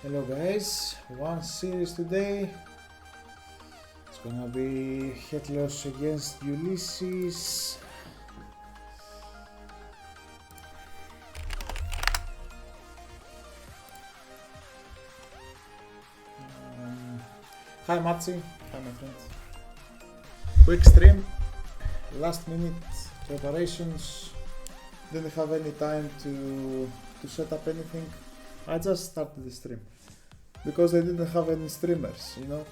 Hello guys, one series today. It's gonna be Ehetleos against Ulysses. Hi Matzi, hi my friend. Quick stream, last minute preparations. Didn't have any time to set up anything. I just started the stream because I didn't have any streamers, you know.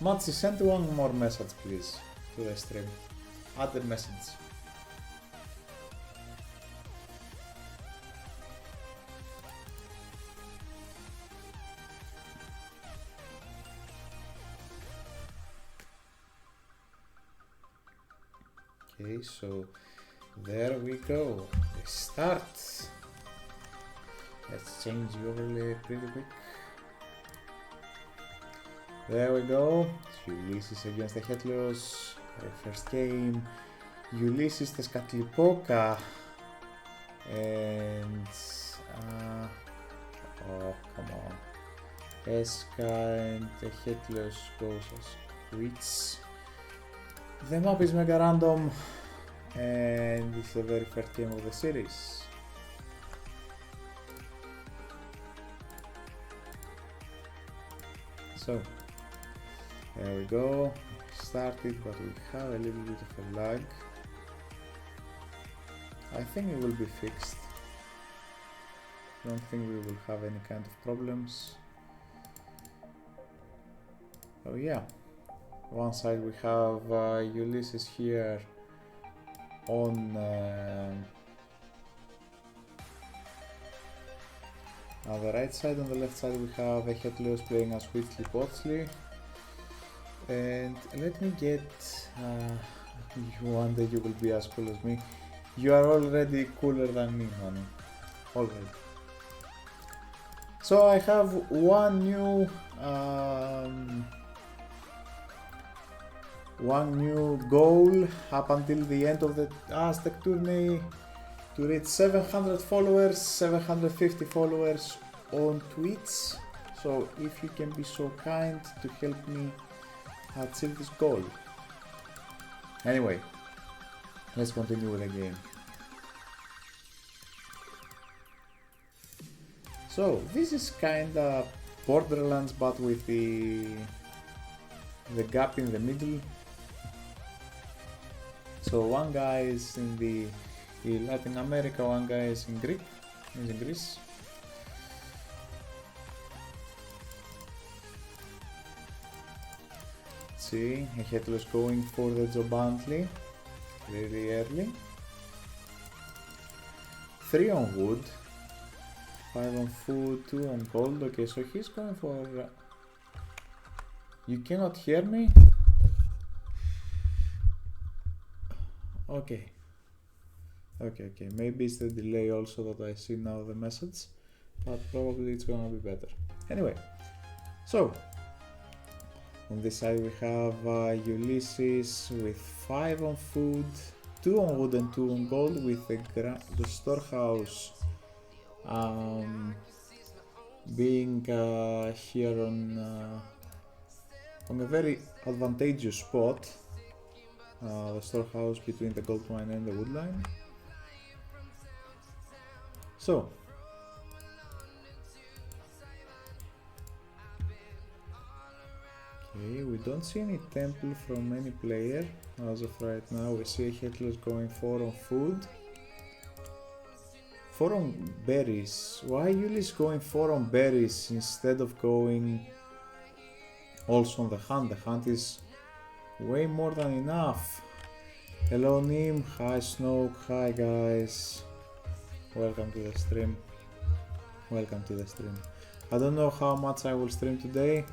Matzi, send one more message please to the stream. Add the message. Okay, so there we go. Let's start. Let's change the overlay pretty quick. There we go. It's Ulysses against Ehetleos. First game. Ulysses Tezcatlipoca. And oh come on. Tezca and Ehetleos goes as quits. The map is mega random and it's the very first game of the series. So there we go, started, but we have a little bit of a lag. I think it will be fixed. Don't think we will have any kind of problems. Oh yeah. One side we have Ulysses here on the right side. On the left side we have Ehetleos playing as Whitley Potsley. And let me get one day you will be as cool as me. You are already cooler than me, honey. Already. So I have one new goal up until the end of the Aztec Tourney to reach 700 followers, 750 followers on Twitch. So if you can be so kind to help me achieve this goal. Anyway, let's continue with the game. So this is kinda Borderlands but with the gap in the middle. So one guy is in Latin America, one guy is in Greece. See, Ehetleos going for the Jobantly really early. 3 on wood, 5 on food, 2 on gold. Okay, so he's going for... You cannot hear me? Okay. Okay, maybe it's the delay also that I see now the message, but probably it's gonna be better. Anyway, so on this side we have Ulysses with 5 on food, 2 on wood and 2 on gold, with the storehouse being here on a very advantageous spot. The storehouse between the gold mine and the wood line. So okay, we don't see any temple from any player as of right now. We see Ehetleos going 4 on food, 4 on berries. Why Ulysses going 4 on berries instead of going also on the hunt? The hunt is way more than enough. Hello Nim, hi Snoke, hi guys. Welcome to the stream. I don't know how much I will stream today.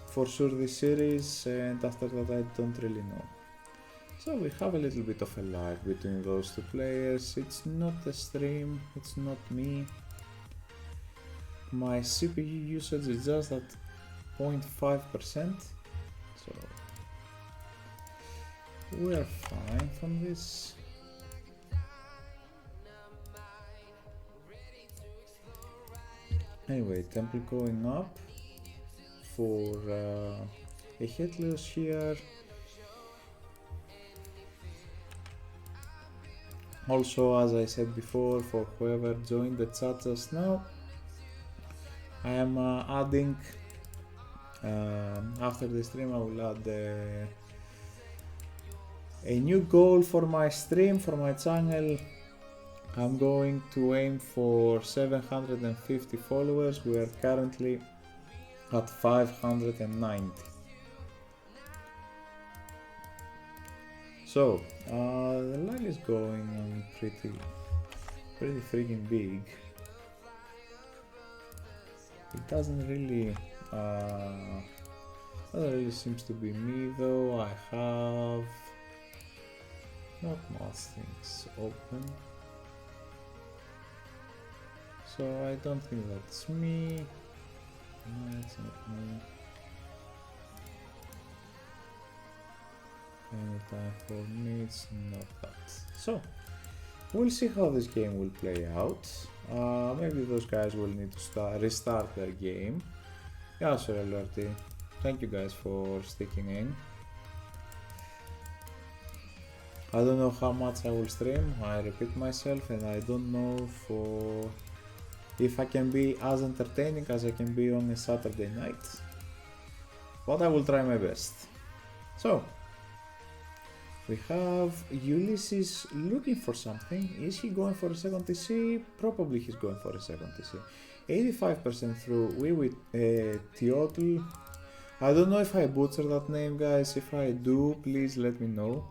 For sure this series, and after that I don't really know. So we have a little bit of a lag between those two players. It's not the stream, it's not me. My CPU usage is just that 0.5%, so we're fine from this. Anyway, temple going up for Ehetleos here. Also, as I said before, for whoever joined the chat just now, I am adding, after the stream I will add a new goal for my stream, for my channel. I'm going to aim for 750 followers. We are currently at 590. So, the lag is going on pretty freaking big. It doesn't really seems to be me though. I have not much things open, so I don't think that's me. No, it's not me. Anytime for me, it's not that. So, we'll see how this game will play out. Maybe those guys will need to restart their game. Yeah, sure, Lordy. Thank you guys for sticking in. I don't know how much I will stream, I repeat myself, and I don't know if I can be as entertaining as I can be on a Saturday night, but I will try my best. So, we have Ulysses looking for something. Is he going for a second TC? Probably he's going for a second TC. 85% through Uly Vs Ehetleos. I don't know if I butchered that name, guys. If I do, please let me know.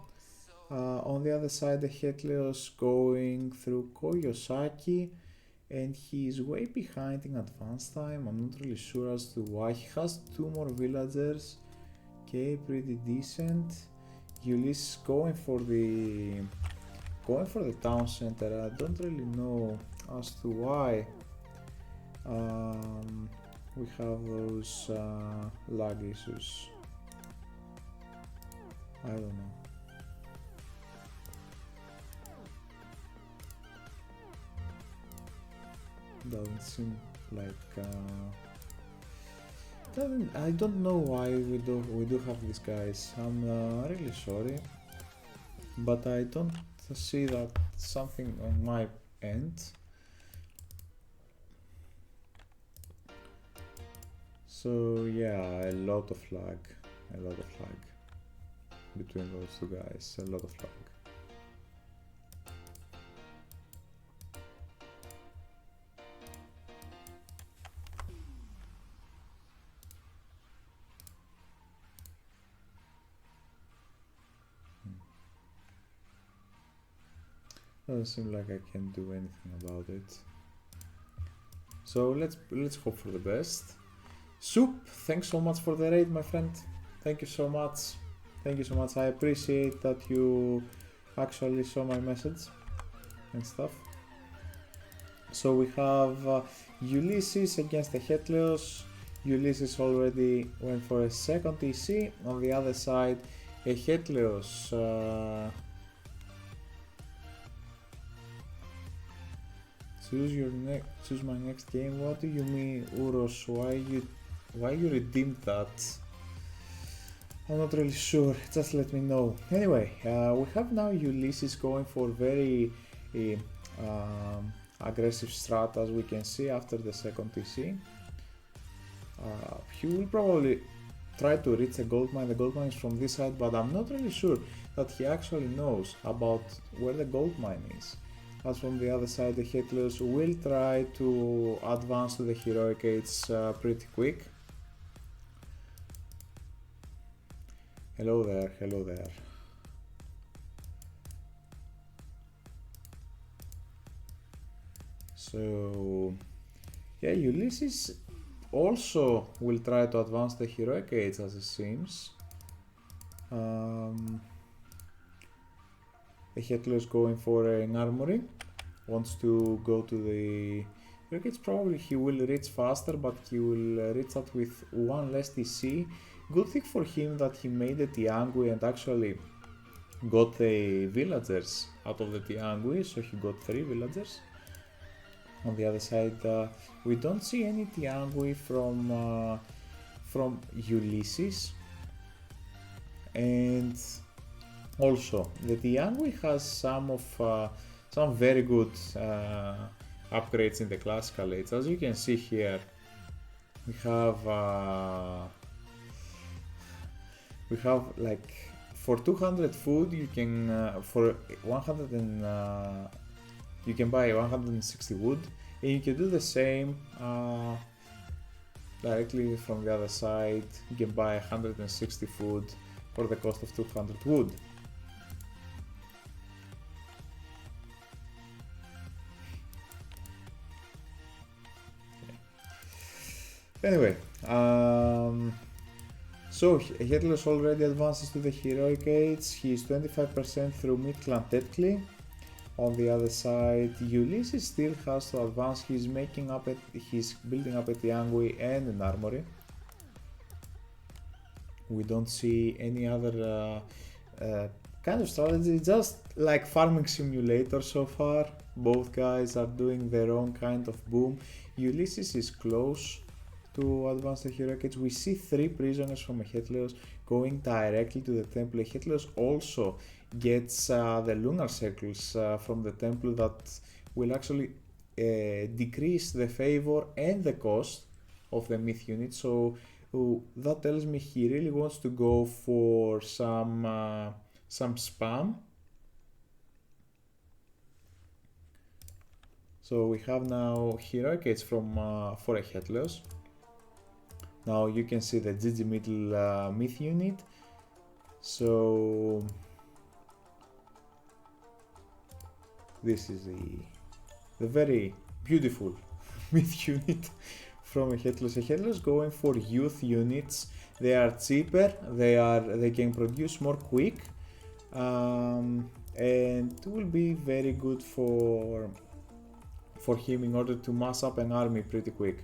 On the other side, the Ehetleos going through Koyosaki, and he's way behind in advance time. I'm not really sure as to why. He has 2 more villagers. Okay, pretty decent. Ulysses going for the town center. I don't really know as to why we have those lag issues. I don't know. Doesn't seem like I don't know why we do have these guys. I'm really sorry, but I don't see that something on my end. So yeah, a lot of lag between those two guys, a lot of lag. Doesn't seem like I can do anything about it. So let's hope for the best. Soup, thanks so much for the raid, my friend. Thank you so much. Thank you so much. I appreciate that you actually saw my message and stuff. So we have Ulysses against the Ehetleos. Ulysses already went for a second TC. On the other side, Ehetleos choose my next game. What do you mean, Uros? Why you redeemed that? I'm not really sure. Just let me know. Anyway, we have now Ulysses going for very aggressive strat, as we can see after the second TC. He will probably try to reach a gold mine. The gold mine is from this side, but I'm not really sure that he actually knows about where the gold mine is. As from the other side, the Ehetleos will try to advance to the heroic age pretty quick. Hello there, hello there. So yeah, Ulysses also will try to advance the heroic age, as it seems. The Ehetleos going for an armory, wants to go to the Rockets probably he will reach faster, but he will reach out with one less TC. Good thing for him that he made the Tiangui and actually got the villagers out of the Tiangui, so he got 3 villagers. On the other side, we don't see any Tiangui from Ulysses, and also the Tiangui has some very good upgrades in the classical age. As you can see here, we have like for 200 food you can for 100 and you can buy 160 wood, and you can do the same directly from the other side. You can buy 160 food for the cost of 200 wood. Anyway, so Ehetleos already advances to the heroic age. He is 25% through mid-clan Tetkli. On the other side, Ulysses still has to advance. He's building up a Tiangui and an armory. We don't see any other kind of strategy, just like farming simulator so far. Both guys are doing their own kind of boom. Ulysses is close to advance the heroic age. We see 3 prisoners from Ehetleos going directly to the temple. Ehetleos also gets the lunar circles from the temple that will actually decrease the favor and the cost of the myth unit. So that tells me he really wants to go for some spam. So we have now heroic age from for Ehetleos. Now you can see the GG middle myth unit. So this is the very beautiful myth unit from Ehetleos. Ehetleos going for youth units. They are cheaper. They can produce more quick, and it will be very good for him in order to mass up an army pretty quick.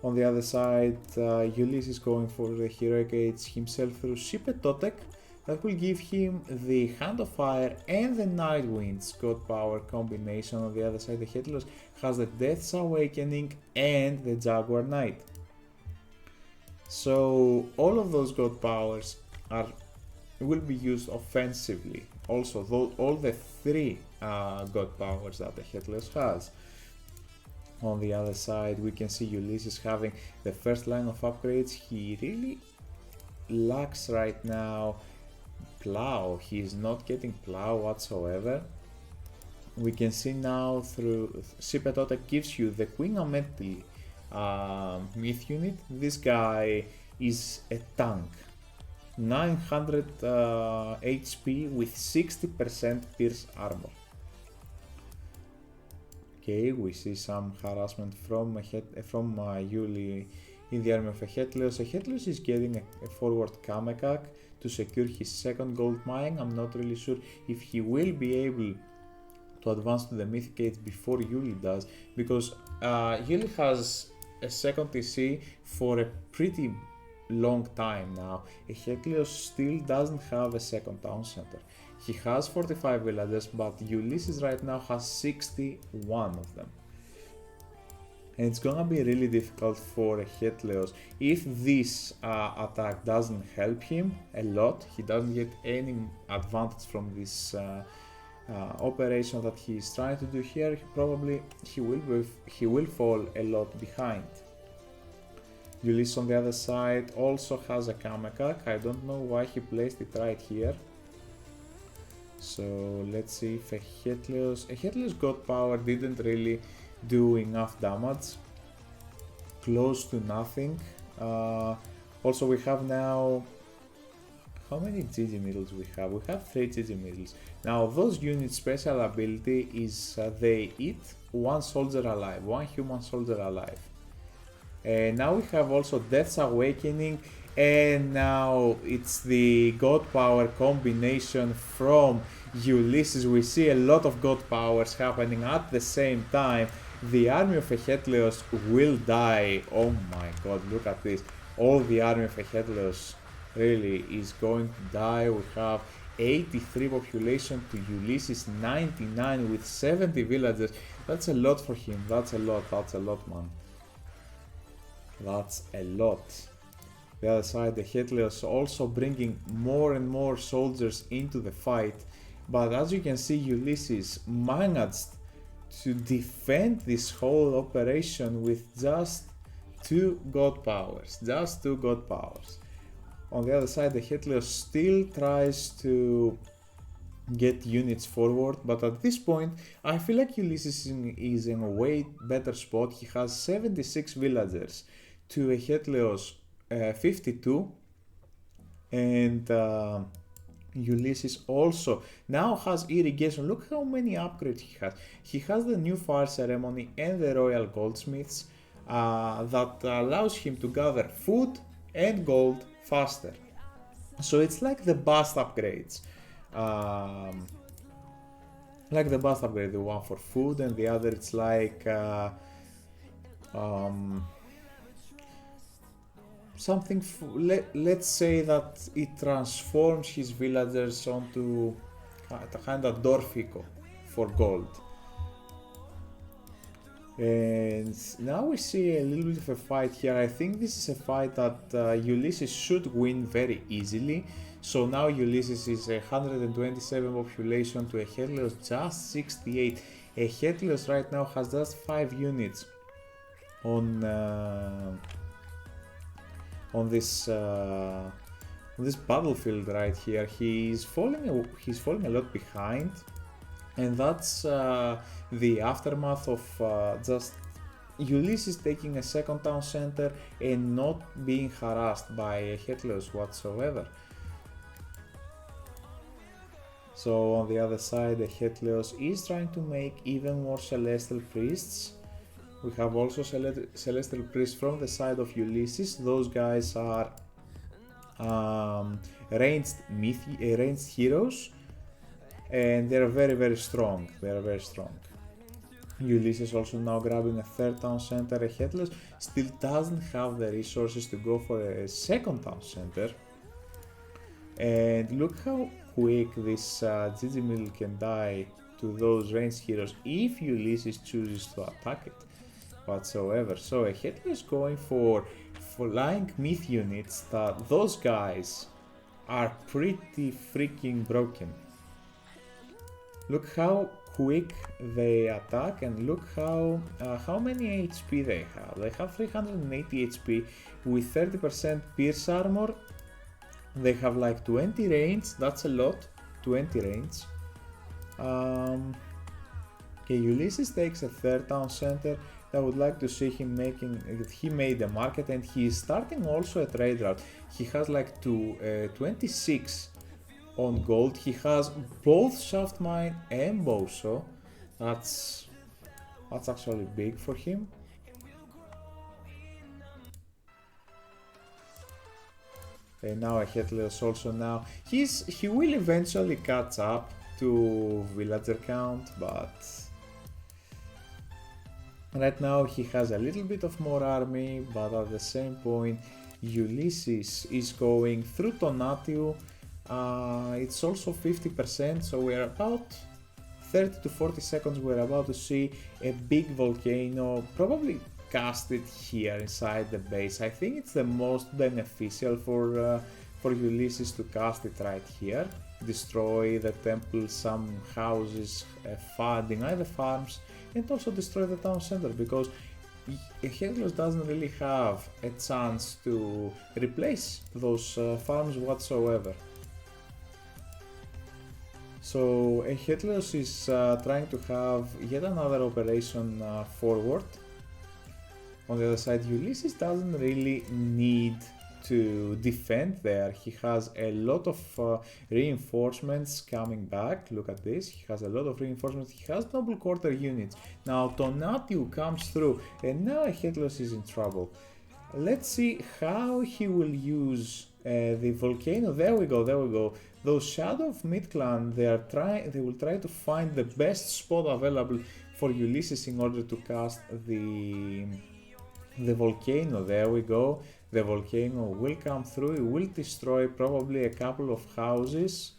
On the other side, Ulysses is going for the heroic age himself through Shipetotek. That will give him the Hand of Fire and the Night Winds God Power combination. On the other side, the Ehetleos has the Death's Awakening and the Jaguar Knight. So all of those God Powers will be used offensively. Also, all the 3 God Powers that the Ehetleos has. On the other side, we can see Ulysses having the first line of upgrades. He really lacks right now plow. He is not getting plow whatsoever. We can see now through Shipetotek gives you the Queen Ametli myth unit. This guy is a tank. 900 HP with 60% pierce armor. Okay, we see some harassment from Uly in the army of Ehetleos. Ehetleos is getting a forward Kamekak to secure his second gold mine. I'm not really sure if he will be able to advance to the mythic age before Uly does, because Uly has a second TC for a pretty long time now. Ehetleos still doesn't have a second town center. He has 45 villagers, but Ulysses right now has 61 of them. And it's gonna be really difficult for Ehetleos if this attack doesn't help him a lot. He doesn't get any advantage from this operation that he is trying to do here. He will fall a lot behind. Ulysses on the other side also has a Kamekak. I don't know why he placed it right here. So let's see if Ehetleos God Power didn't really do enough damage, close to nothing. Also we have now, how many GG middles we have? We have 3 GG middles. Now those units special ability is they eat 1 soldier alive, 1 human soldier alive. And now we have also Death's Awakening, and now it's the God Power combination from Ulysses. We see a lot of God Powers happening at the same time, The army of Ehetleos will die. Oh my god, look at this. All the army of Ehetleos really is going to die. We have 83 population to Ulysses 99 with 70 villagers. That's a lot for him. That's a lot, man. That's a lot. The other side, the Ehetleos also bringing more and more soldiers into the fight. But as you can see, Ulysses managed to defend this whole operation with just 2 god powers. Just 2 god powers. On the other side, the Ehetleos still tries to get units forward, but at this point, I feel like Ulysses is in a way better spot. He has 76 villagers to Ehetleos 52, and Ulysses also now has irrigation. Look how many upgrades he has. He has the new fire ceremony and the royal goldsmiths that allows him to gather food and gold faster. So it's like the bust upgrades. Like the bust upgrade, the one for food, and the other it's like something, let's say that it transforms his villagers onto kind of Dorfico for gold. And now we see a little bit of a fight here. I think this is a fight that Ulysses should win very easily. So now Ulysses is 127 population to Ehetleos just 68. Ehetleos right now has just 5 units on this battlefield right here. He's falling a lot behind, and that's the aftermath of just Ulysses taking a second town center and not being harassed by Ehetleos whatsoever. So on the other side, Ehetleos is trying to make even more celestial priests. We have also celestial priests from the side of Ulysses. Those guys are ranged heroes, and they're very strong. Ulysses also now grabbing a 3rd town center. Ehetleos still doesn't have the resources to go for a 2nd town center. And look how quick this GG middle can die to those ranged heroes if Ulysses chooses to attack it whatsoever. So Ehetleos going for flying myth units. That those guys are pretty freaking broken. Look how quick they attack, and look how many HP they have. They have 380 HP with 30% pierce armor. They have like 20 range. That's a lot. 20 range. Okay, Ulysses takes a 3rd town center. I would like to see him he made a market, and he is starting also a trade route. He has like 26 on gold. He has both shaft mine and boso. That's actually big for him. And now Ehetleos also now he will eventually catch up to villager count, but right now he has a little bit of more army. But at the same point, Ulysses is going through Tonatiuh. It's also 50%, so we're about 30 to 40 seconds. We're about to see a big volcano, probably casted here inside the base. I think it's the most beneficial for Ulysses to cast it right here. Destroy the temple, some houses, deny the farms, and also destroy the town center, because Ehetleos doesn't really have a chance to replace those farms whatsoever. So Ehetleos is trying to have yet another operation forward. On the other side, Ulysses doesn't really need to defend there. He has a lot of reinforcements coming back. Look at this. He has a lot of reinforcements. He has noble quarter units. Now Tonatiuh comes through, and now Ehetleos is in trouble. Let's see how he will use the volcano. There we go. Those Shadow of Mid-Clan, they will try to find the best spot available for Ulysses in order to cast the volcano. There we go. The volcano will come through. It will destroy probably a couple of houses.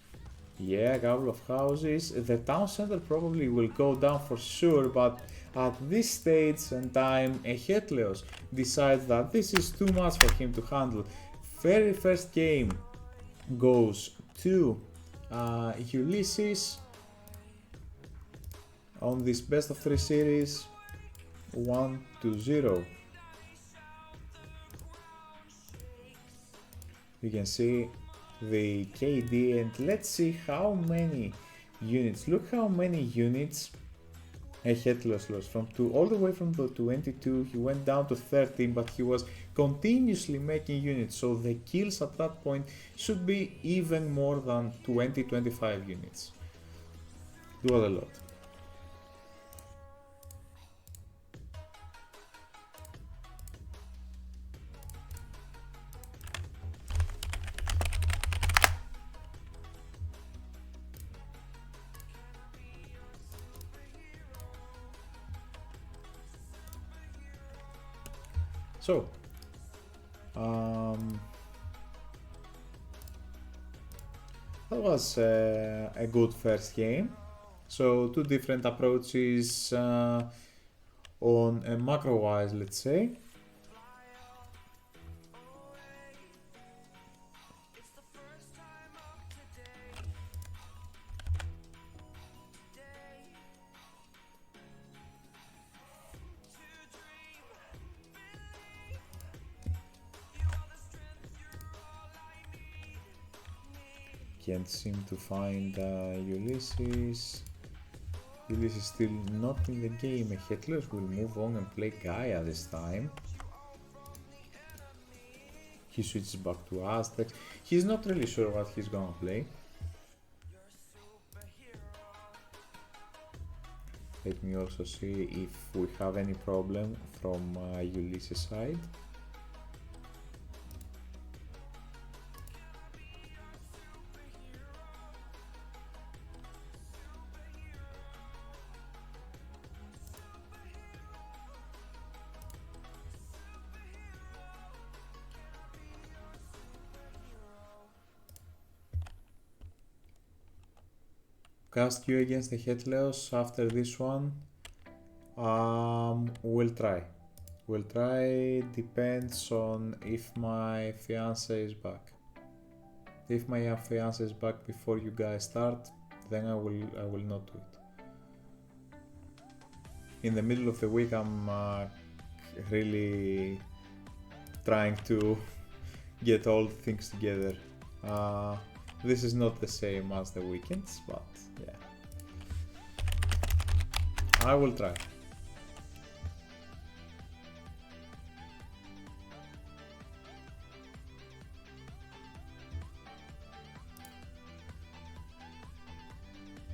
Yeah, a couple of houses. The town center probably will go down for sure, but at this stage and time, Ehetleos decides that this is too much for him to handle. Very first game goes to Ulysses on this best of 3 series, 1-0. You can see the KD, and let's see how many units. Look how many units Ehetleos lost from all the way from the 22. He went down to 13, but he was continuously making units, so the kills at that point should be even more than 20-25 units. It was a lot. So, that was a good first game. So, two different approaches on a macro-wise, let's say. Can't seem to find Ulysses. Ulysses still not in the game. Ehetleos will move on and play Gaia this time. He switches back to Aztec. He's not really sure what he's gonna play. Let me also see if we have any problem from Ulysses' side. Cast you against the Ehetleos after this one. We'll try. We'll try. Depends on if my fiance is back. If my fiance is back before you guys start, then I will not do it. In the middle of the week, I'm really trying to get all things together. This is not the same as the weekends, but yeah. I will try.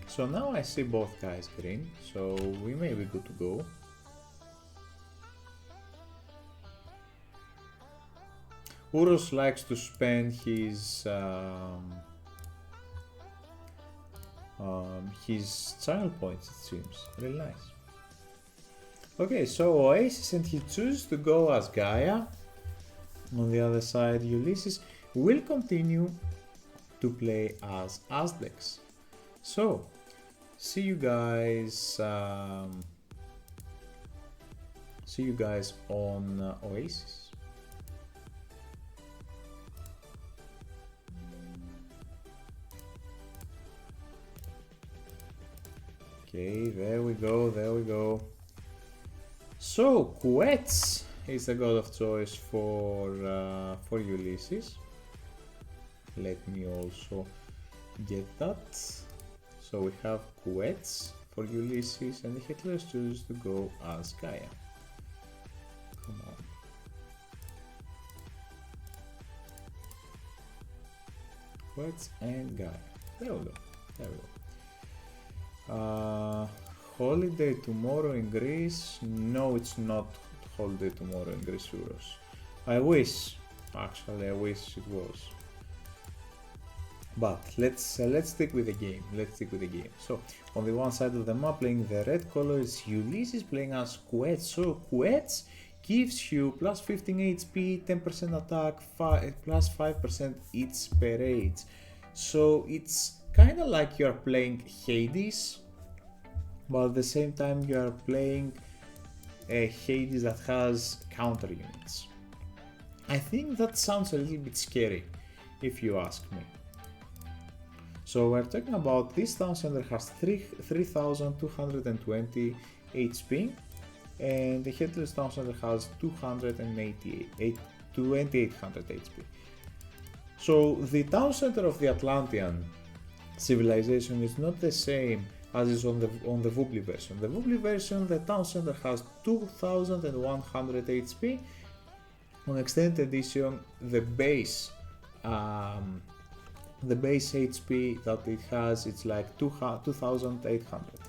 So now I see both guys green, so we may be good to go. Uros likes to spend his channel points, it seems. Really nice. Okay, so Oasis, and he chooses to go as Gaia. On the other side, Ulysses will continue to play as Aztecs. So, see you guys on Oasis. Okay, there we go. So, Quetz is the god of choice for Ulysses. Let me also get that. So we have Quetz for Ulysses, and the Ehetleos chooses to go as Gaia. Come on. Quetz and Gaia. There we go. Holiday tomorrow in Greece? No, it's not holiday tomorrow in Greece, Euros. I wish, actually, I wish it was. But let's stick with the game. So on the one side of the map, playing the red color is Ulysses playing as Quetz. So Quetz gives you plus 15 HP, 10% attack, plus 5% each per age. So it's kind of like you're playing Hades, but at the same time you are playing a Hades that has counter units. I think that sounds a little bit scary, if you ask me. So we're talking about this town center has 3220 HP, and the Headless town center has 2800 HP. So the town center of the Atlantean civilization is not the same as is on the Voobly version. The Voobly version, the town center has 2100 HP. On extended edition, the base HP that it has, it's like 2800.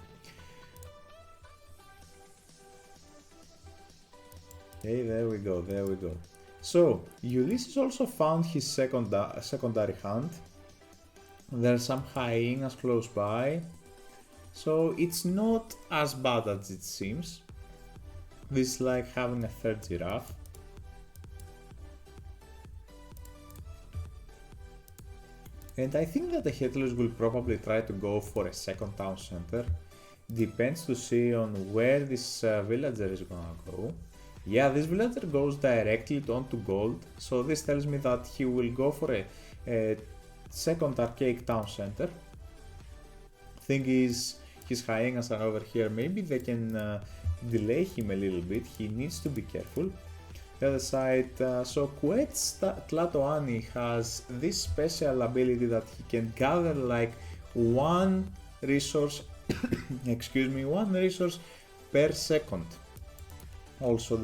Okay, there we go. So Ulysses also found his secondary hunt. There are some hyenas close by, so it's not as bad as it seems. This is like having a third giraffe. And I think that the Headless will probably try to go for a second town center. Depends to see on where this villager is gonna go. Yeah, this villager goes directly onto gold, so this tells me that he will go for a second archaic town center. Thing is, his hyenas are over here, maybe they can delay him a little bit, he needs to be careful. The other side, so Quetz Tlatoani has this special ability that he can gather like one resource, excuse me, one resource per second. Also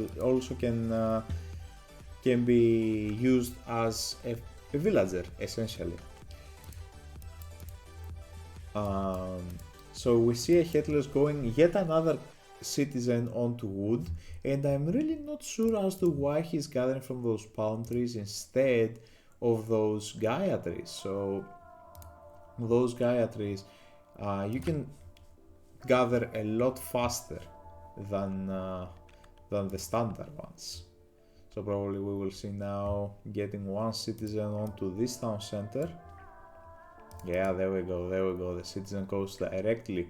can be used as a villager essentially. So we see a Headless going yet another citizen onto wood, and I'm really not sure as to why he's gathering from those palm trees instead of those Gaia trees. So those Gaia trees you can gather a lot faster than the standard ones. So probably we will see now getting one citizen onto this town center. Yeah, there we go. The citizen goes directly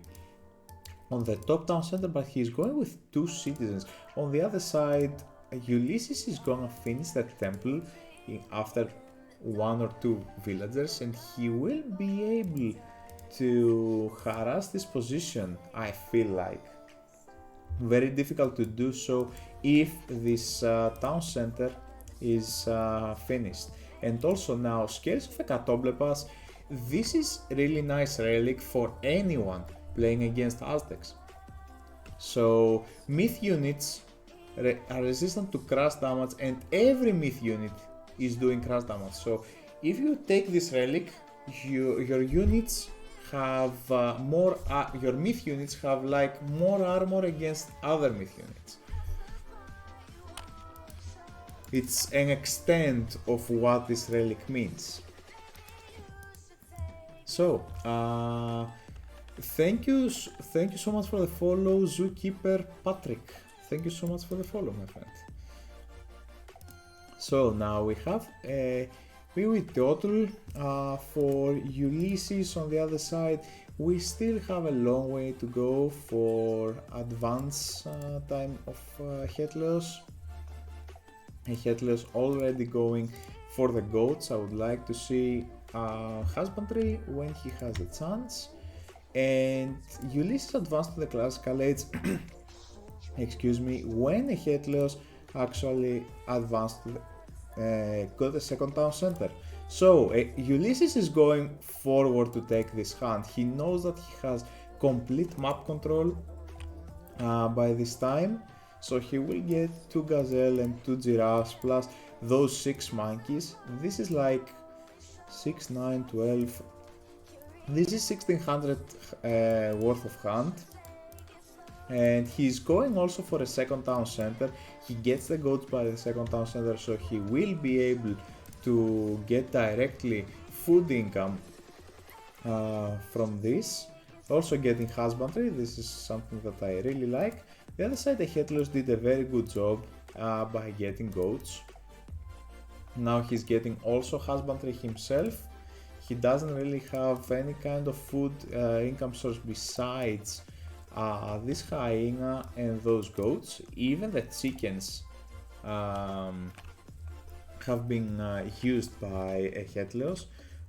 on the top town center, but he's going with two citizens. On the other side, Ulysses is gonna finish the temple after one or two villagers, and he will be able to harass this position, I feel like. Very difficult to do so if this town center is finished. And also now, Scales of Hecatoblepas, this is really nice relic for anyone playing against Aztecs. So myth units are resistant to crash damage, and every myth unit is doing crash damage. So if you take this relic, your units have your myth units have like more armor against other myth units. It's an extent of what this relic means. So thank you so much for the follow, Zookeeper Patrick. Thank you so much for the follow, my friend. So now we have a Teotl for Ulysses. On the other side, we still have a long way to go for advance time of Ehetleos. Ehetleos already going for the goats. I would like to see husbandry when he has a chance. And Ulysses advanced to the classical age excuse me, when Ehetleos actually advanced to the got a second town center. So Ulysses is going forward to take this hunt. He knows that he has complete map control by this time, so he will get 2 gazelle and 2 giraffes plus those 6 monkeys. This is like 6, 9, 12. This is 1600 worth of hunt. And he's going also for a second town center. He gets the goats by the second town center, so he will be able to get directly food income from this. Also getting husbandry, this is something that I really like. The other side, Ehetleos did a very good job by getting goats. Now he's getting also husbandry himself. He doesn't really have any kind of food income source besides this hyena and those goats. Even the chickens have been used by Ehetleos.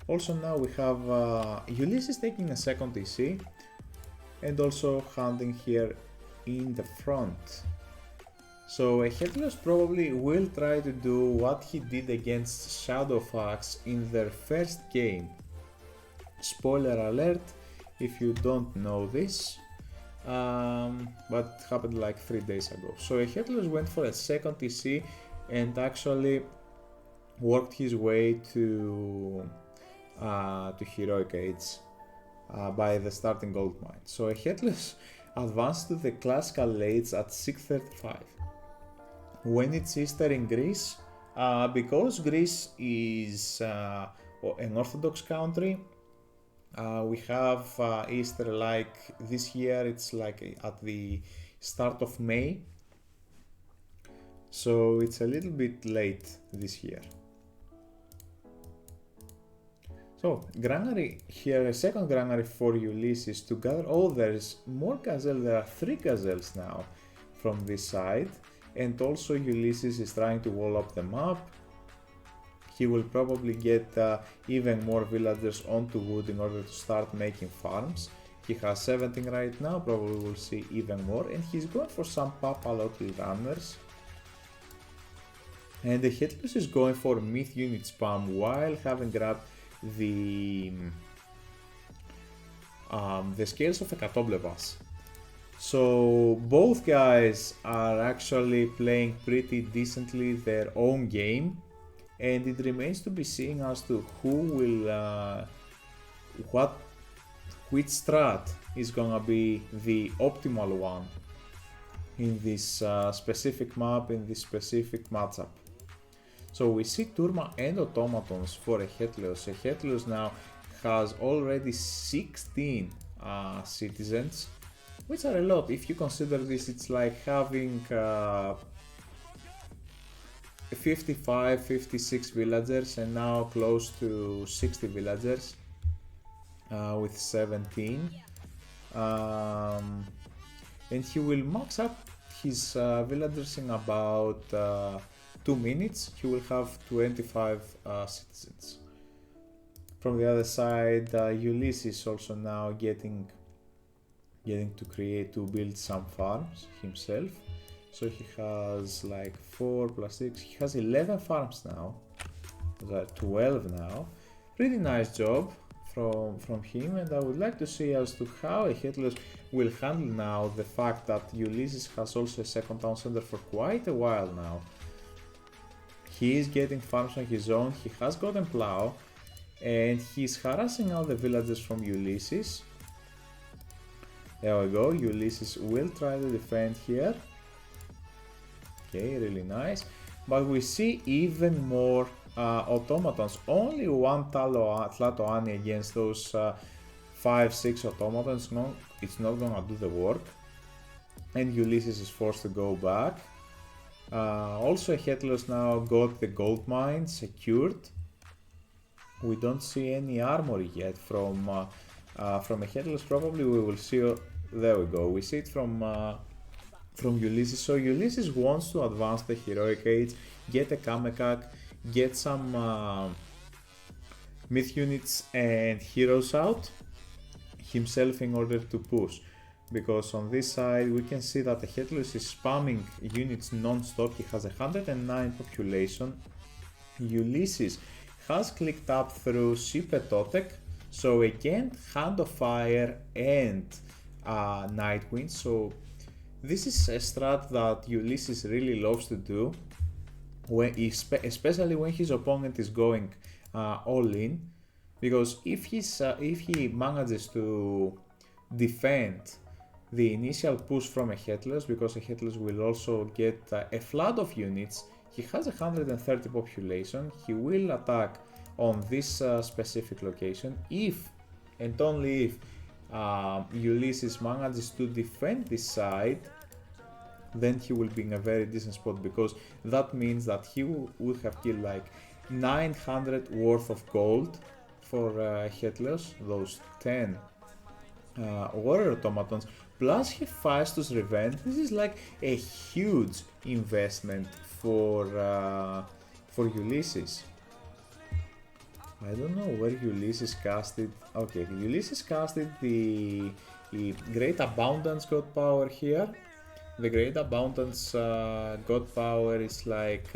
Also now we have Ulysses taking a second EC and also hunting here in the front. So Ehetleos probably will try to do what he did against Shadowfax in their first game. Spoiler alert if you don't know this, but it happened like 3 days ago. So Ehetleos went for a second EC and actually worked his way to Heroic Age by the starting gold mine. So Ehetleos advanced to the classical age at 635. When it's Easter in Greece, because Greece is an Orthodox country, we have Easter like this year, it's like at the start of May, so it's a little bit late this year. So granary here, a second granary for Ulysses to gather. Oh, there's more gazelle, there are 3 gazelles now from this side. And also Ulysses is trying to wall up the map. He will probably get even more villagers onto wood in order to start making farms. He has 17 right now, probably will see even more, and he's going for some Papalotl runners. And the Ehetleos is going for myth unit spam while having grabbed the scales of Hekatoblevas. So both guys are actually playing pretty decently their own game, and it remains to be seen as to who will which strat is gonna be the optimal one in this specific map, in this specific matchup. So we see Turma and automatons for Ehetleos. Ehetleos now has already 16 citizens, which are a lot. If you consider this, it's like having 55, 56 villagers and now close to 60 villagers with 17. And he will max up his villagers in about 2 minutes. He will have 25 citizens. From the other side, Ulysses also now getting to build some farms himself. So he has like 4 plus 6, he has 11 farms now, 12 now. Pretty nice job from him, and I would like to see as to how Ehetleos will handle now the fact that Ulysses has also a second town center for quite a while now. He is getting farms on his own, he has gotten plow, and he's harassing out the villagers from Ulysses. There we go, Ulysses will try to defend here. Okay, really nice. But we see even more automatons. Only one Tlatoani against those 5-6 automatons. No, it's not gonna do the work. And Ulysses is forced to go back. Also Ehetleos now got the gold mine secured. We don't see any armory yet from Ehetleos. Probably we will see. There we go. We see it from Ulysses. So Ulysses wants to advance the heroic age, get a Kamekak, get some myth units and heroes out himself in order to push. Because on this side we can see that Ehetleos is spamming units non-stop. He has 109 population. Ulysses has clicked up through Sipetotek. So again, Hand of Fire and Nightwind. So this is a strat that Ulysses really loves to do, especially when his opponent is going all in. Because if he manages to defend the initial push from Ehetleos, because Ehetleos will also get a flood of units, he has 130 population, he will attack on this specific location. If and only if Ulysses manages to defend this side, then he will be in a very decent spot, because that means that he would have killed like 900 worth of gold for Ehetleos, those 10 warrior automatons, plus Hephaestus' revenge. This is like a huge investment for Ulysses. I don't know where Ulysses casted. Okay, Ulysses casted the Great Abundance God Power here. The Great Abundance God Power is like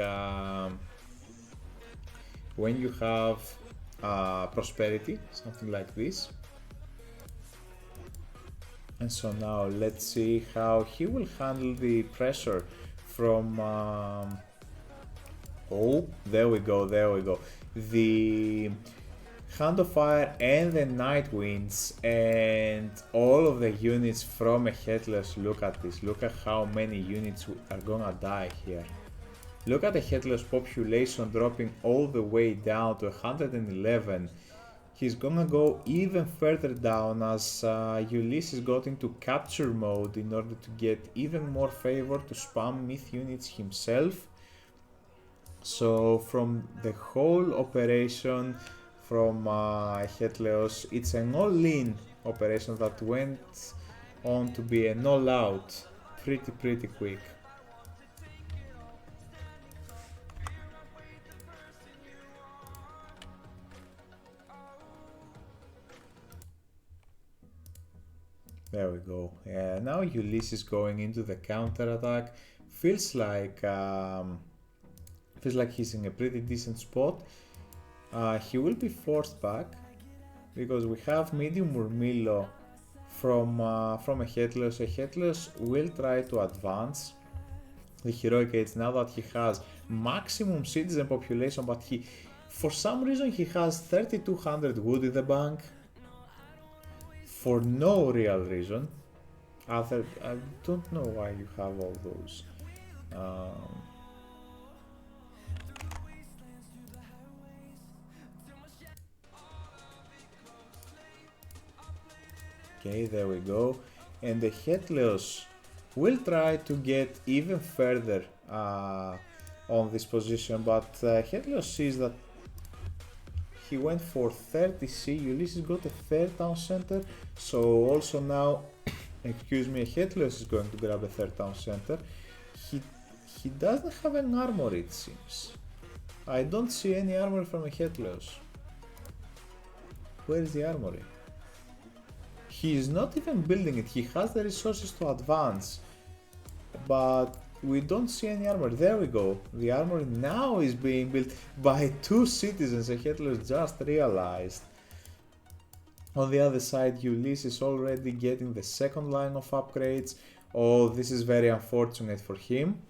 when you have prosperity, something like this. And so now let's see how he will handle the pressure from oh, there we go, there we go. The Hand of Fire and the Night Winds and all of the units from Ehetleos. Look at this, look at how many units are gonna die here. Look at Ehetleos' population dropping all the way down to 111. He's gonna go even further down as Ulysses got into capture mode in order to get even more favor to spam myth units himself. So from the whole operation from Ehetleos, it's an all-in operation that went on to be an all-out pretty quick. There we go. Now Ulysses going into the counter attack. Feels like he's in a pretty decent spot. He will be forced back because we have medium Murmillo from Ehetleos. Ehetleos will try to advance the heroic age now that he has maximum citizen population, but for some reason he has 3200 wood in the bank. For no real reason. I don't know why you have all those. Okay, there we go. And the Ehetleos will try to get even further on this position, but Ehetleos sees that he went for 30C. Ulysses got a third town center, so also now, excuse me, Ehetleos is going to grab a third town center. He doesn't have an armor, it seems. I don't see any armor from Ehetleos. Where is the armory? He is not even building it. He has the resources to advance, but we don't see any armor. There we go. The armor now is being built by 2 citizens. Ehetleos just realized. On the other side, Ulysses is already getting the second line of upgrades. Oh, this is very unfortunate for him.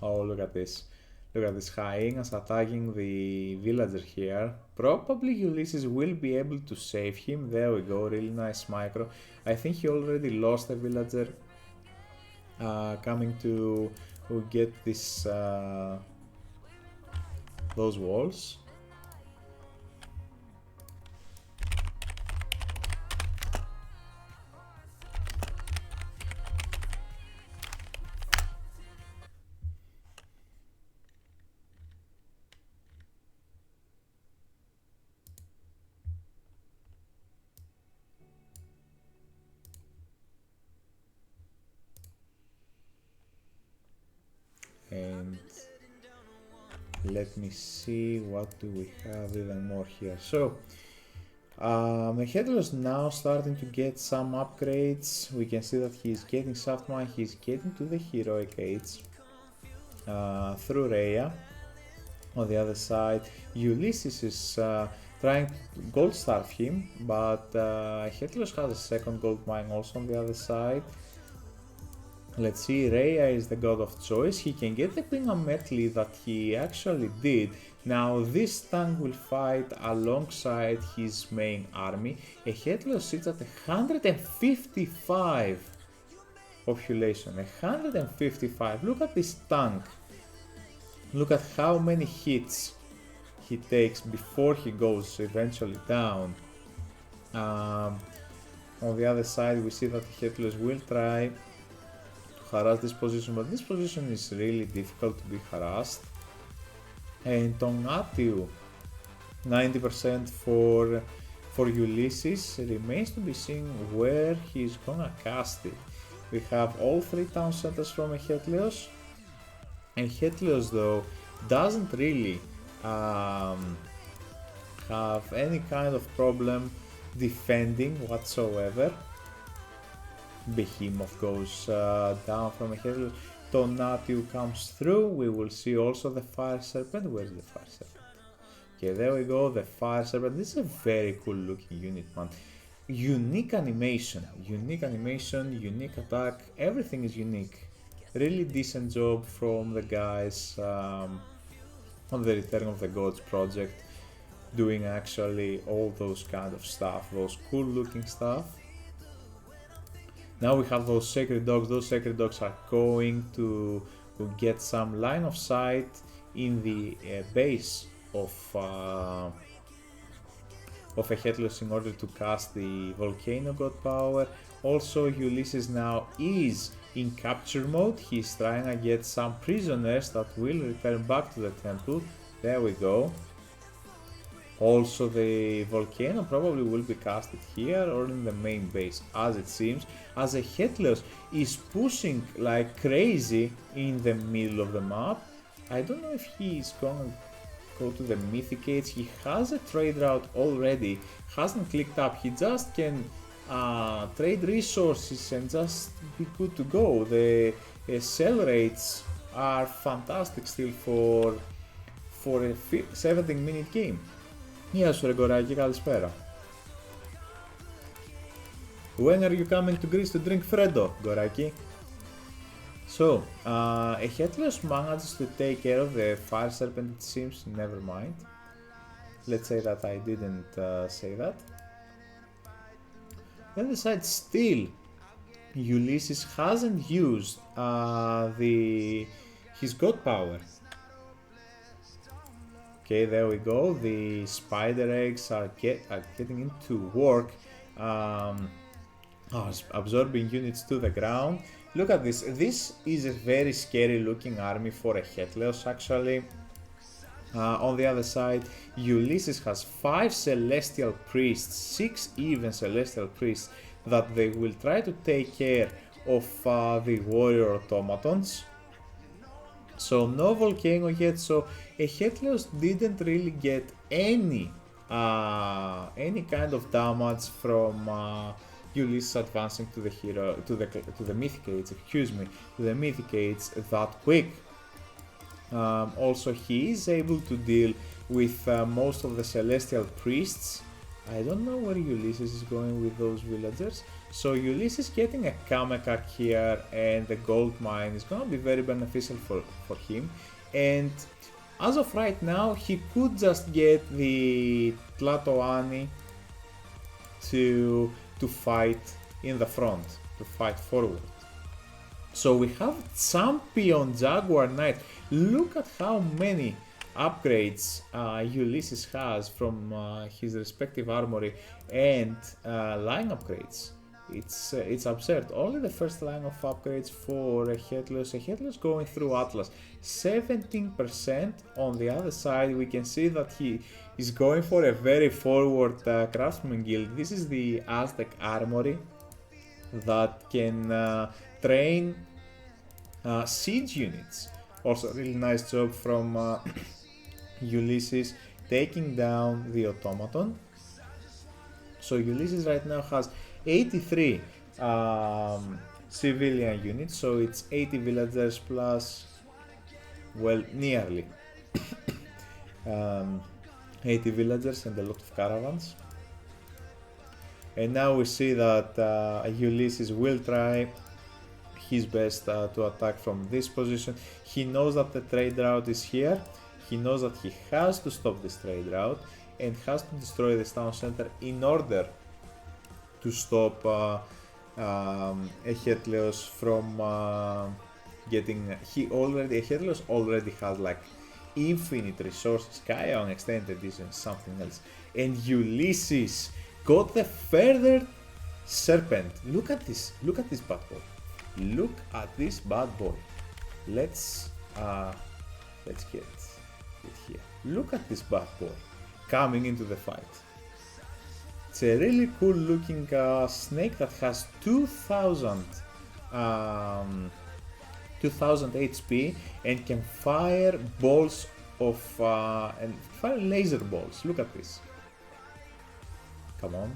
Oh, look at this. Look at this. Hyenas attacking the villager here. Probably Ulysses will be able to save him. There we go. Really nice micro. I think he already lost a villager. Coming to get this those walls. And let me see, what do we have even more here. So Ehetleos now starting to get some upgrades. We can see that he's getting soft mine, he's getting to the heroic age through Rhea. On the other side, Ulysses is trying to gold starve him, but Ehetleos has a second gold mine also on the other side. Let's see, Rhea is the god of choice. He can get the Queen Ametli that he actually did. Now this tank will fight alongside his main army. Ehetleos sits at 155 population. 155. Look at this tank. Look at how many hits he takes before he goes eventually down. On the other side, we see that Ehetleos will try to harass this position, but this position is really difficult to be harassed. And on Atiu, 90% for Ulysses. Remains to be seen where he's gonna cast it. We have all three town centers from Ehetleos. And Ehetleos though doesn't really have any kind of problem defending whatsoever. Behemoth goes down from Ehetleos. Tonatiuh comes through. We will see also the Fire Serpent. Where's the Fire Serpent? Okay, there we go, the Fire Serpent. This is a very cool looking unit, man. Unique animation, unique attack, everything is unique. Really decent job from the guys on the Return of the Gods project, doing actually all those kind of stuff, those cool looking stuff. Now we have those sacred dogs are going to get some line of sight in the base of Ehetleos in order to cast the Volcano God power. Also, Ulysses now is in capture mode. He's trying to get some prisoners that will return back to the temple. There we go. Also, the Volcano probably will be casted here or in the main base, as it seems, as Ehetleos is pushing like crazy in the middle of the map. I don't know if he's gonna go to the Mythic Age. He has a trade route already, hasn't clicked up. He just can trade resources and just be good to go. The sell rates are fantastic still for a 17-minute game. Γεια σου ρε κοράκι, καλησπέρα. When are you coming to Greece to drink Freddo, κοράκι? So, Ehetleos manages to take care of the Fire Serpent, it seems. Never mind. Let's say that I didn't say that. Then the side still, Ulysses hasn't used his god power. Okay, there we go. The spider eggs are getting into work, absorbing units to the ground. Look at this. This is a very scary looking army for Ehetleos actually. On the other side, Ulysses has 5 celestial priests, 6 even celestial priests, that they will try to take care of the warrior automatons. So no volcano yet, so Ehetleos didn't really get any kind of damage from Ulysses advancing to the Mythic Age, to the Mythic Age that quick. Also, he is able to deal with most of the celestial priests. I don't know where Ulysses is going with those villagers. So Ulysses getting a Kamekak here and the gold mine is gonna be very beneficial for him. And as of right now, he could just get the Tlatoani to fight in the front, to fight forward. So we have Champion Jaguar Knight. Look at how many upgrades Ulysses has from his respective armory and line upgrades. It's absurd. Only the first line of upgrades for Ehetleos. Ehetleos going through Atlas. 17% on the other side. We can see that he is going for a very forward craftsman guild. This is the Aztec armory that can train siege units. Also really nice job from Ulysses taking down the automaton. So Ulysses right now has 83 civilian units, so it's 80 villagers plus, well, nearly 80 villagers and a lot of caravans. And now we see that Ulysses will try his best to attack from this position. He knows that the trade route is here. He knows that he has to stop this trade route and has to destroy this town center in order to stop Ehetleos from getting. Ehetleos already has like infinite resources. Kaya on extended edition, something else. And Ulysses got the feathered serpent. Look at this bad boy. Look at this bad boy. Let's get it here. Look at this bad boy coming into the fight. It's a really cool looking snake that has 2000 HP and can fire balls of and fire laser balls. Look at this. Come on.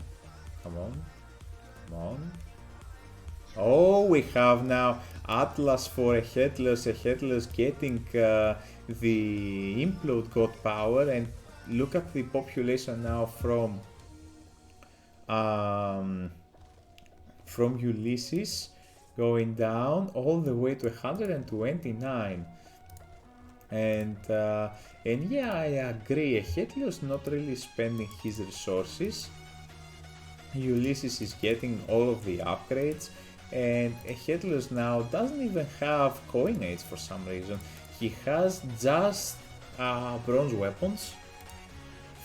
Oh, we have now Atlas for Ehetleos. Ehetleos getting the implode god power, and look at the population now from Ulysses going down all the way to 129. And yeah, I agree. Ehetleos not really spending his resources. Ulysses is getting all of the upgrades, and Ehetleos now doesn't even have coinates for some reason. He has just bronze weapons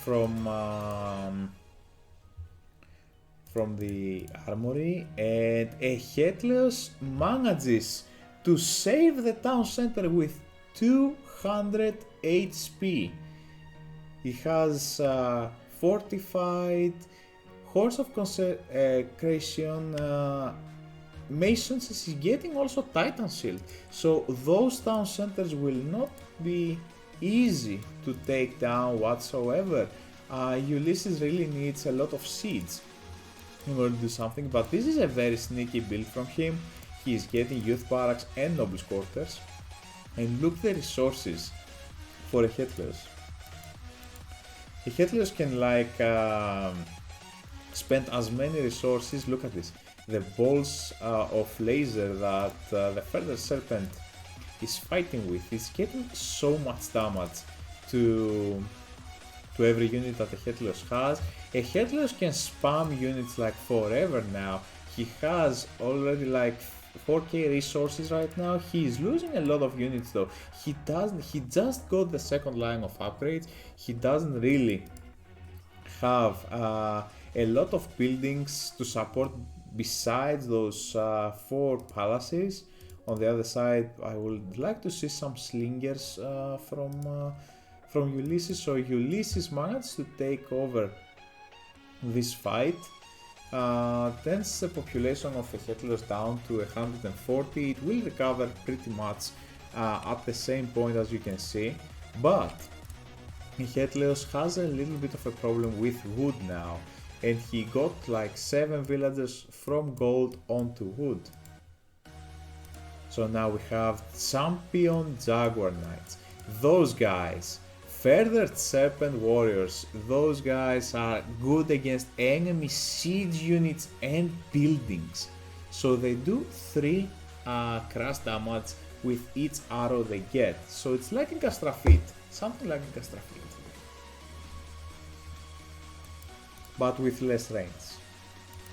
from the armory, and Ehetleos manages to save the town center with 200 HP. He has fortified, horse of consecration, masons, is getting also titan shield, so those town centers will not be easy to take down whatsoever. Ulysses really needs a lot of seeds in order to do something, but this is a very sneaky build from him. He is getting youth barracks and nobles quarters, and look the resources for Ehetleos. Ehetleos can spend as many resources. Look at this, the balls of laser that the feathered serpent is fighting with. It's getting so much damage to every unit that Ehetleos has. Ehetleos can spam units like forever now. He has already like 4k resources right now. He is losing a lot of units though. He just got the second line of upgrades. He doesn't really have a lot of buildings to support besides those 4 palaces. On the other side, I would like to see some slingers from Ulysses. So Ulysses managed to take over this fight. Tends the population of Ehetleos down to 140. It will recover pretty much at the same point as you can see, but Ehetleos has a little bit of a problem with wood now, and he got like 7 villagers from gold onto wood. So now we have champion jaguar knights. Those guys, feathered serpent warriors, those guys are good against enemy siege units and buildings. So they do 3 crash damage with each arrow they get. So it's like in Castrafit, something like in Castrafit, but with less range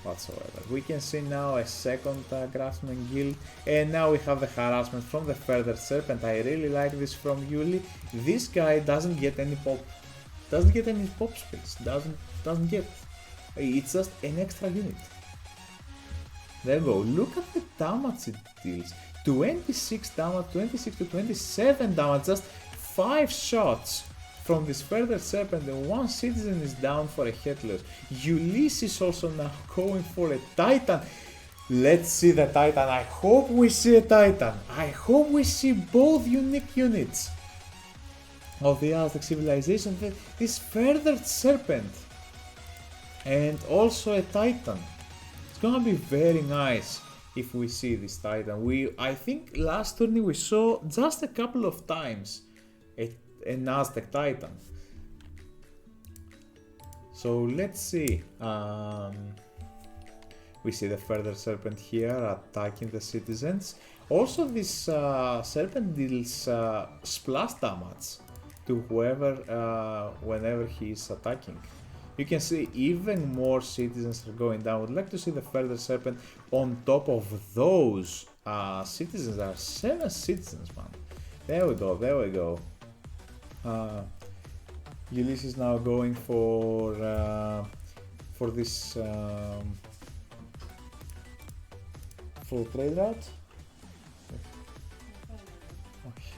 whatsoever. We can see now a second craftsman guild, and now we have the harassment from the feathered serpent. I really like this from Uly. This guy doesn't get any pop space, doesn't get, it's just an extra unit. There you go, look at the damage it deals, 26 damage, 26 to 27 damage, just 5 shots from this feathered serpent, and 1 citizen is down for Ehetleos. Ulysses also now going for a titan. Let's see the titan. I hope we see a titan. I hope we see both unique units of the Aztec civilization, this feathered serpent and also a titan. It's gonna be very nice if we see this titan. I think last tourney we saw just a couple of times an Aztec Titan. So let's see. We see the feathered serpent here attacking the citizens. Also this serpent deals splash damage to whoever whenever he is attacking. You can see even more citizens are going down. I would like to see the feathered serpent on top of those citizens. There are 7 citizens, man. There we go. Ulysses now going for for this for trade route. Okay.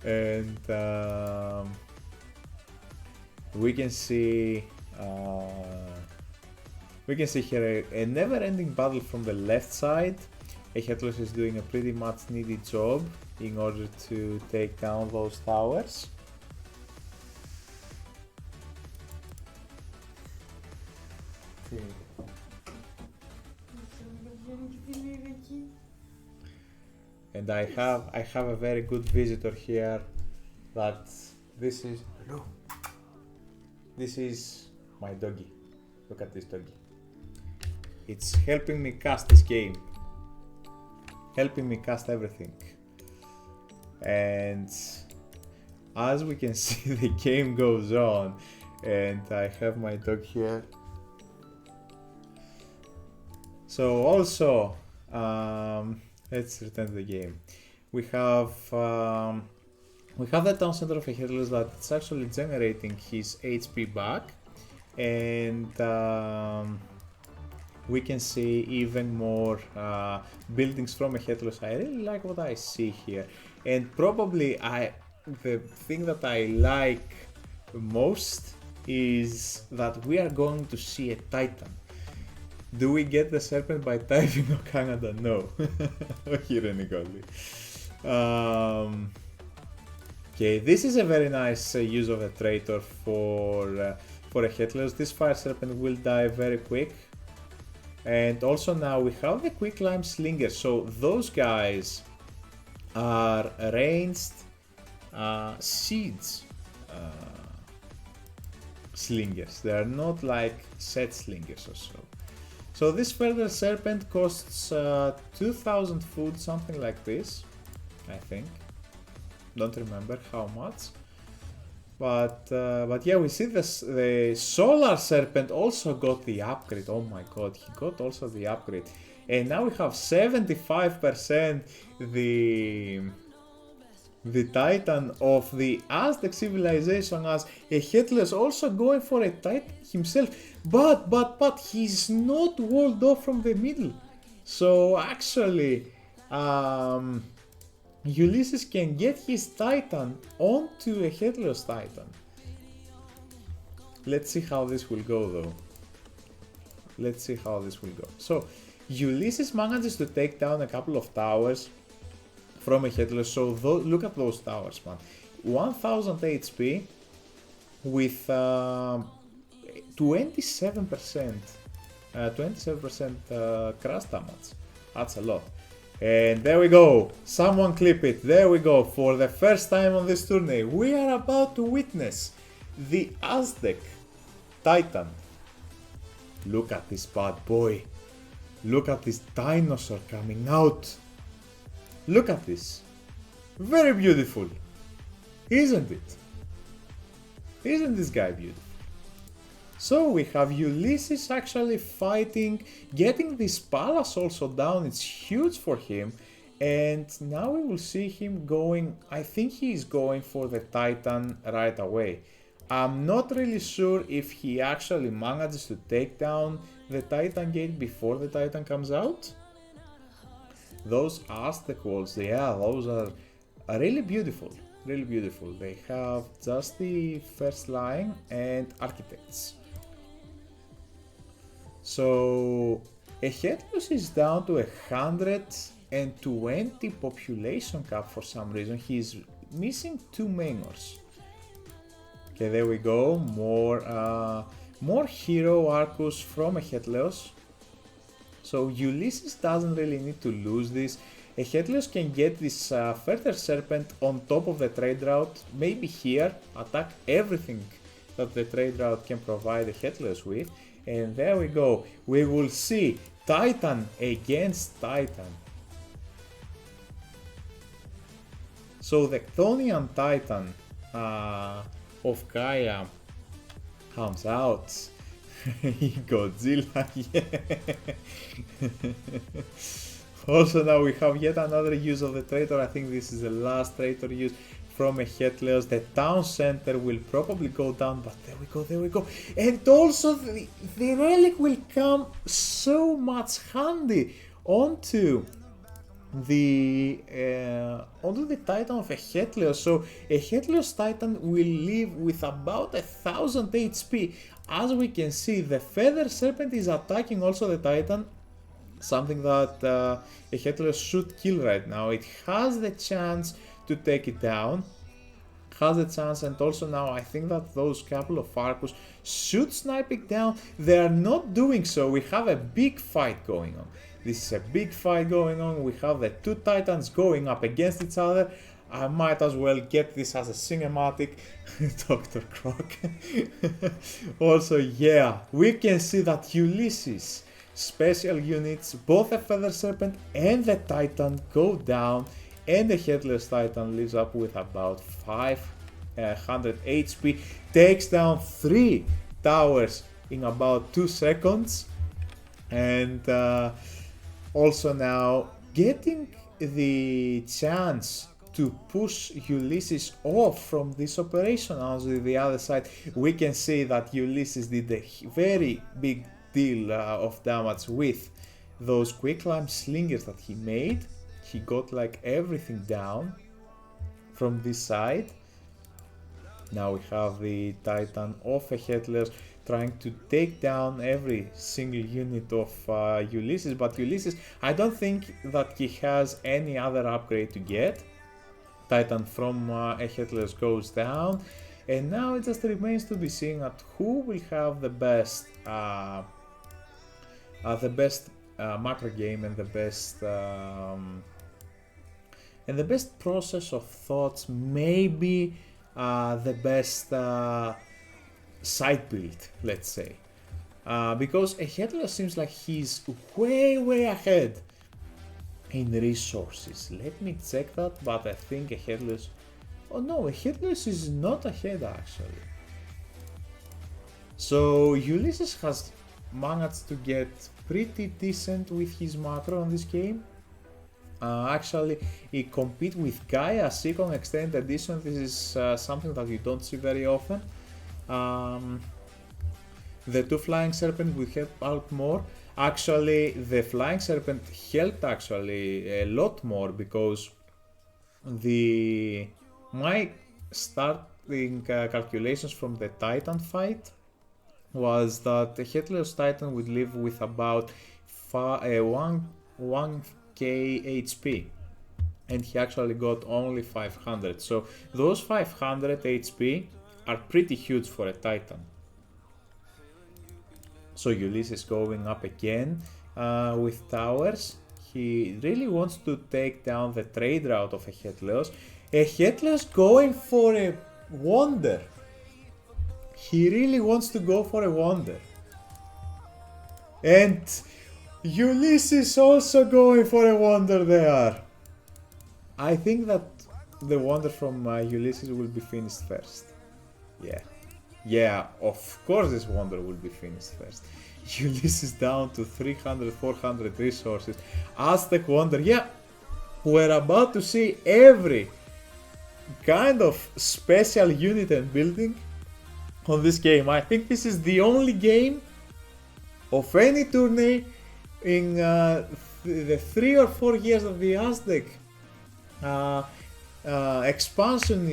And we can see here a never-ending battle from the left side. Ehetleos is doing a pretty much needed job in order to take down those towers. Okay. And I have a very good visitor here. That this is my doggy. Look at this doggy. It's helping me cast this game. Helping me cast everything. And as we can see, the game goes on. And I have my dog here. So also, let's return to the game. We have the town center of Ehetleos that it's actually generating his HP back, and we can see even more buildings from Ehetleos. I really like what I see here, and probably the thing that I like most is that we are going to see a Titan. Do we get the serpent by typing or Canada? No. Okay, this is a very nice use of a traitor for Ehetleos. This fire serpent will die very quick. And also now we have the quick climb slingers. So those guys are ranged siege slingers. They are not like set slingers or so. So this further serpent costs 2000 food, something like this, I think. Don't remember how much. But yeah, we see this, the solar serpent also got the upgrade. Oh my god, he got also the upgrade. And now we have 75% the Titan of the Aztec civilization, as Ehetleos also going for a Titan himself. But he's not walled off from the middle. So actually, Ulysses can get his Titan onto Ehetleos' Titan. Let's see how this will go though. Let's see how this will go. So Ulysses manages to take down a couple of towers from Ehetleos. So look at those towers, man. 1000 HP with 27% crash damage. That's a lot. And there we go. Someone clip it. There we go. For the first time on this tourney, we are about to witness the Aztec Titan. Look at this bad boy. Look at this dinosaur coming out. Look at this. Very beautiful. Isn't it? Isn't this guy beautiful? So we have Ulysses actually fighting, getting this palace also down. It's huge for him. And now we will see him going, I think he is going for the Titan right away. I'm not really sure if he actually manages to take down the Titan gate before the Titan comes out. Those Aztec walls, yeah, those are really beautiful, really beautiful. They have just the first line and architects. So Ehetleos is down to 120 population cap for some reason. He's missing 2 mainors. Okay, there we go. More hero Arcus from Ehetleos. So Ulysses doesn't really need to lose this. Ehetleos can get this further serpent on top of the trade route. Maybe here, attack everything that the trade route can provide Ehetleos with. And there we go. We will see Titan against Titan. So the Chthonian Titan of Gaia comes out. Godzilla, yeah. Also now we have yet another use of the traitor. I think this is the last traitor use. from Ehetleos. The town center will probably go down, but there we go, there we go. And also the relic will come so much handy onto the Titan of Ehetleos. So Ehetleos Titan will live with about 1000 HP. As we can see, the Feather Serpent is attacking also the Titan, something that Ehetleos should kill right now. It has the chance to take it down, has the chance, and also now I think that those couple of Arcus should snipe it down. They are not doing so. We have a big fight going on. This is a big fight going on. We have the two Titans going up against each other. I might as well get this as a cinematic. Dr. Croc. Also, yeah, we can see that Ulysses special units, both the Feather Serpent and the Titan, go down, and the Ehetleos Titan lives up with about 500 HP, takes down 3 towers in about 2 seconds, and also now getting the chance to push Ulysses off from this operation. On the other side, we can see that Ulysses did a very big deal of damage with those quicklime slingers that he made. He got like everything down from this side. Now we have the Titan of Ehetleos trying to take down every single unit of Ulysses, but Ulysses, I don't think that he has any other upgrade to get. Titan from Ehetleos goes down, and now it just remains to be seen at who will have the best macro game and the best process of thoughts, maybe the best side build, let's say, because Ehetleos seems like he's way ahead in resources. Let me check that, but I think Ehetleos, oh no, Ehetleos is not ahead actually. So Ulysses has managed to get pretty decent with his macro on this game. Actually, he competes with Gaia Seacon Extended Edition. This is something that you don't see very often. The two Flying Serpent will help out more. Actually, the Flying Serpent helped actually a lot more, because my starting calculations from the Titan fight was that the Ehetleos Titan would live with about 1k HP, and he actually got only 500. So those 500 HP are pretty huge for a Titan. So Ulysses going up again with towers. He really wants to take down the trade route of Ehetleos. Ehetleos going for a wonder. He really wants to go for a wonder. And Ulysses also going for a wonder there. I think that the wonder from Ulysses will be finished first. Yeah, of course this wonder will be finished first. Ulysses down to 300, 400 resources. Aztec wonder, yeah, we're about to see every kind of special unit and building on this game. I think this is the only game of any tourney in the 3 or 4 years of the Aztec expansion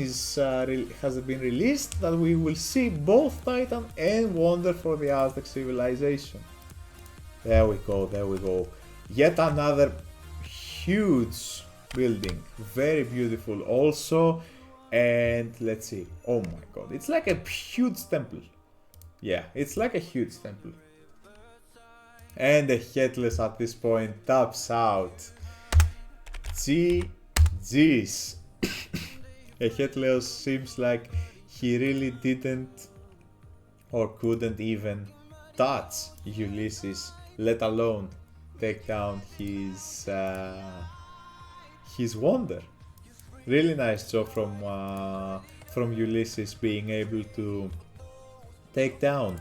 has been released, that we will see both Titan and Wonder for the Aztec civilization. There we go. Yet another huge building, very beautiful also. And let's see, oh my god, it's like a huge temple. Yeah, it's like a huge temple. And the Ehetleos at this point taps out. GG's. Ehetleos seems like he really didn't or couldn't even touch Ulysses, let alone take down his wonder. Really nice job from Ulysses, being able to take down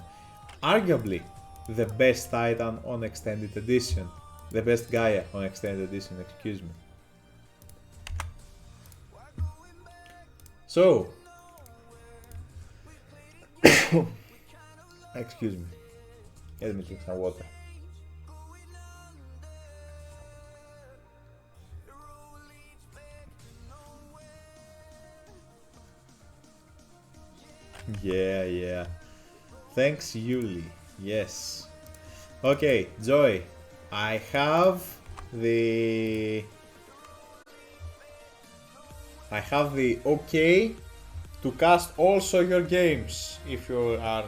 arguably the best Titan on Extended Edition, the best Gaia on Extended Edition, excuse me. So, excuse me. Let me drink some water. Yeah. Thanks, Uly. Yes. Okay, Joy. I have the okay to cast also your games if you are